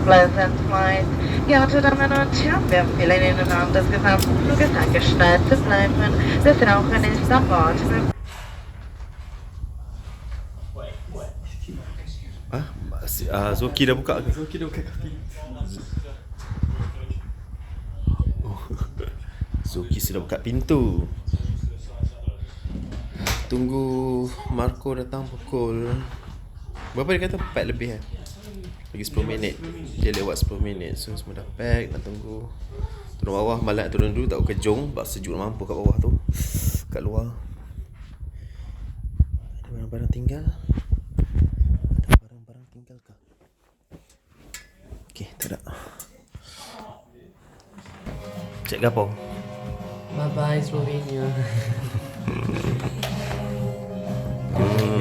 pleasant flight. Ja, Damen und Herren, wir empfehlen Ihnen an des gesamten Fluges angeschnallt zu bleiben. Das Rauchen ist an Bord. Zoki dah buka ke? Zoki dah buka kaki. Zoki sudah buka pintu. Tunggu Marco datang pukul berapa dia kata? 4 lebih kan? Lagi 10 minit. Dia lewat 10 minit. So semua dah pack. Nak tunggu. Turun bawah. Malah turun dulu tak kejung. Sebab sejuk mampu kat bawah tu. Kat luar. Ada barang-barang tinggal. Ada barang-barang tinggal ke? Okay, tak ada. Cek gapo? Bye-bye Slovenia.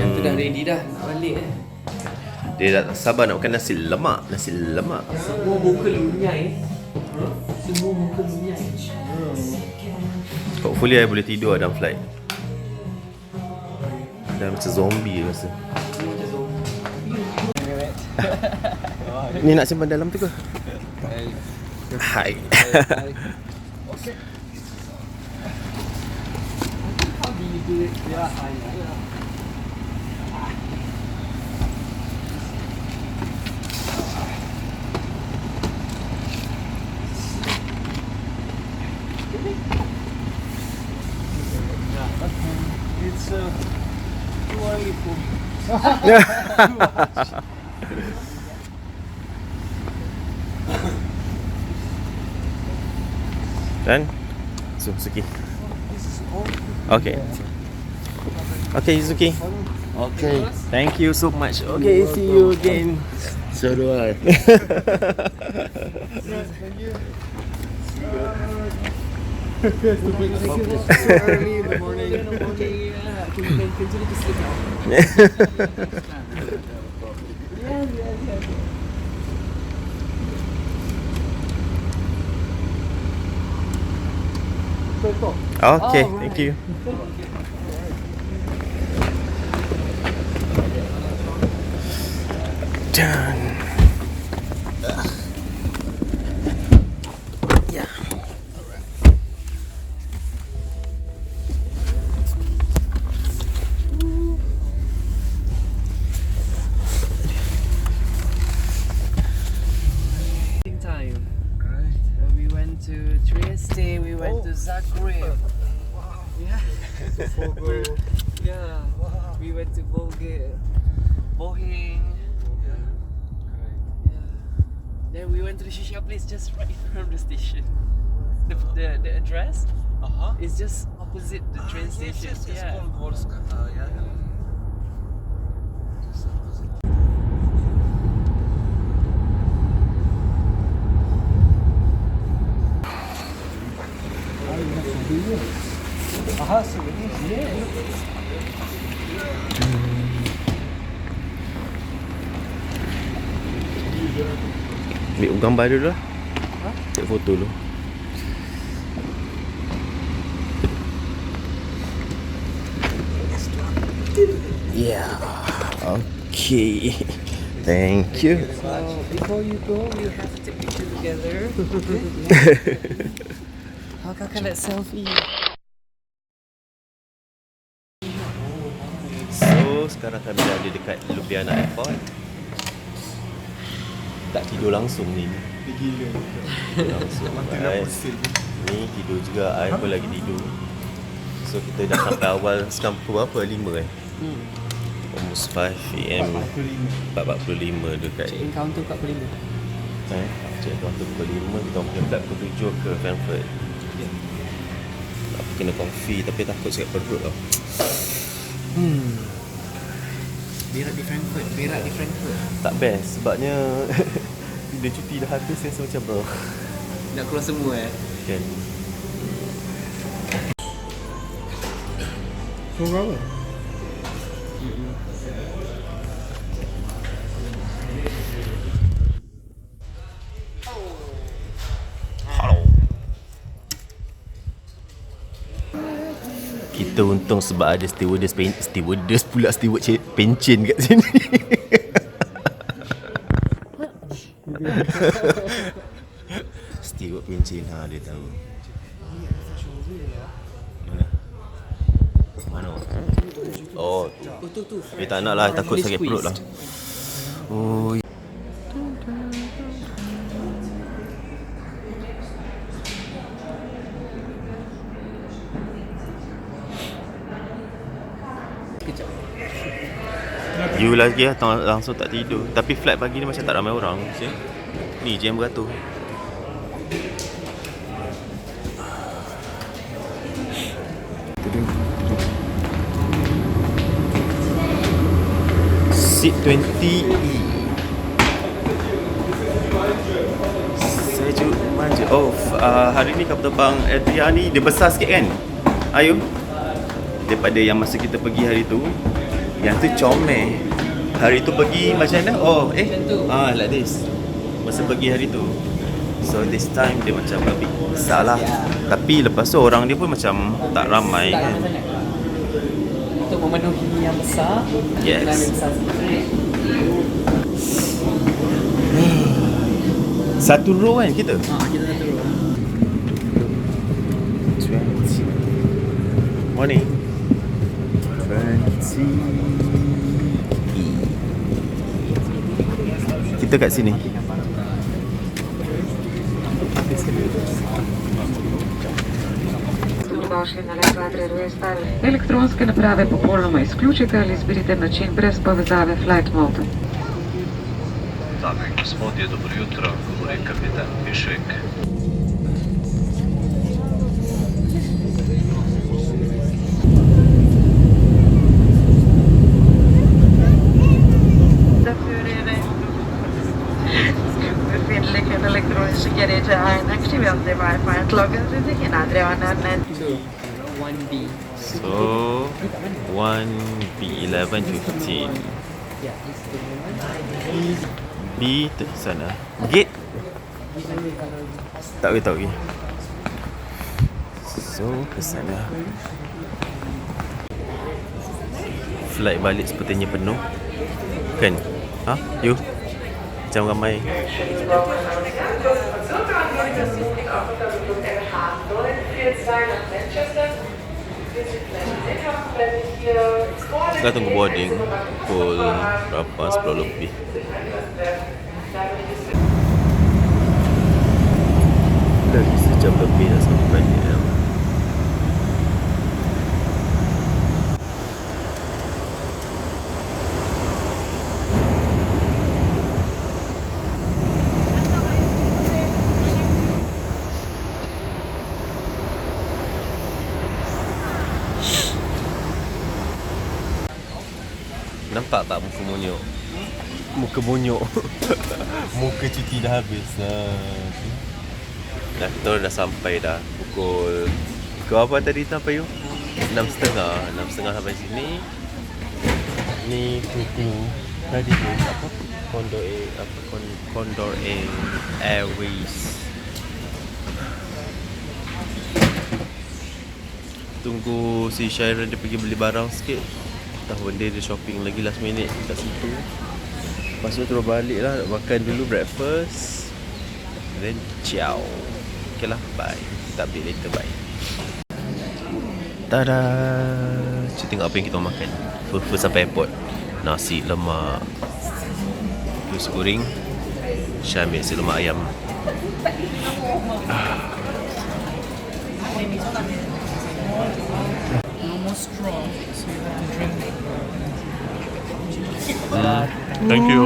Yang tu dah ready dah. Nak balik eh. Dia dah tak sabar nak makan nasi lemak. Nasi lemak. Semua muka lunyai. Semua muka lunyai. Hopefully I boleh tidur dalam flight. Dah macam zombie rasa. Ni nak simpan dalam tu ke? Hai. Okay. How do you do it? Yeah, I know. It's too early for me. Dan Suzuki. Okay. Okay, Suzuki. Okay. Thank you so much. Okay, see you again. So do I. Thank you. So early in the morning. Can continue to sleep now. Yeah. Okay, thank you. Done. Yeah. Time. We went to Trieste, we went to Zagreb. Wow. Yeah. To Vogel. Yeah. Wow. We went to Vogel. Bohinj. Yeah. Yeah. Then we went to the shisha place just right in front of the station. The address is just opposite the train station. Yes, Yeah. called Volska. Yeah. Just opposite. Ambil gambar dulu lah. Take foto dulu. Yeah. Okay. Thank you. So before you go, we have to take picture together. How can that selfie? So sekarang kami dah ada dekat Ljubljana Airport. Tak tidur langsung ni. Gile. Langsung. Ni tidur juga. I pun lagi tidur. So kita dah sampai awal. Sekarang pukul berapa? 5 Almost 5 AM. 4.45 dekat. Check-in counter 45. Check counter pukul 5. Kita punya flight pukul 7 ke Frankfurt. Nak kena coffee tapi takut sikit perut tau. Berak di Frankfurt. Tak best sebabnya bila cuti dah habis saya rasa macam bro. Nak keluar semua Kan. So berapa? Kita untung sebab ada stewardess pencen kat sini. Steward pencin, dia tahu. Mana? Oh, dia tak nak lah, takut sakit perut lah. Oh. You lagi lah, langsung tak tidur. Tapi flight pagi ni macam tak ramai orang. Ni je yang beratur. Seat 20E. Sejuk manja. Oh, hari ni kapal terbang Adria ni dia besar sikit kan? Ayu, daripada yang masa kita pergi hari tu. Yang tu comel. Hari tu pergi macam mana? Oh, like this. Masa pergi hari tu. So this time dia macam lebih besar lah. Tapi lepas tu orang dia pun macam tak ramai kan. Untuk memenuhi yang besar. Yes. Satu row kan kita? Kita satu row. 20. Morning. 20. Kita kat sini. Elektronske naprave popolnoma izključite ali izberite način brez povezave flight mode. Dame in gospodje, dobro jutro, govori kapitan Pišek. Befindlichen elektronische Geräte ein. Aktivieren Sie Wi-Fi und loggen Sie sich in Adriana-Net. 1B. So 1B 11:15. B tu sana. Gate. Tak tahu. So ke sana. Flight balik sepertinya penuh. Kan? Ha? You? Macam ramai. Kita tunggu boarding pukul berapa? 10 lebih. Lagi sejam lebih dah sampai balik. Nampak tak muka monyok? Muka monyok. Muka cuti dah habis lah. Kita dah sampai dah. Pukul apa tadi sampai you? 6.30 sampai sini. Ni kru tadi tu apa? Condor Airways. Tunggu si Syairan dia pergi beli barang sikit. Tahu benda dia shopping lagi last minute kat situ. Lepas tu terus balik lah, nak makan dulu breakfast. Then ciao. Okay lah, bye. Kita update later, bye. Tada! Cik tengok apa yang kita makan. First sampai airport. Nasi lemak, jus goreng, Syah ambil nasi lemak ayam. No more straw, so you have to drink it. Thank you.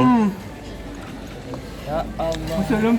Ya Allah. Masih dalam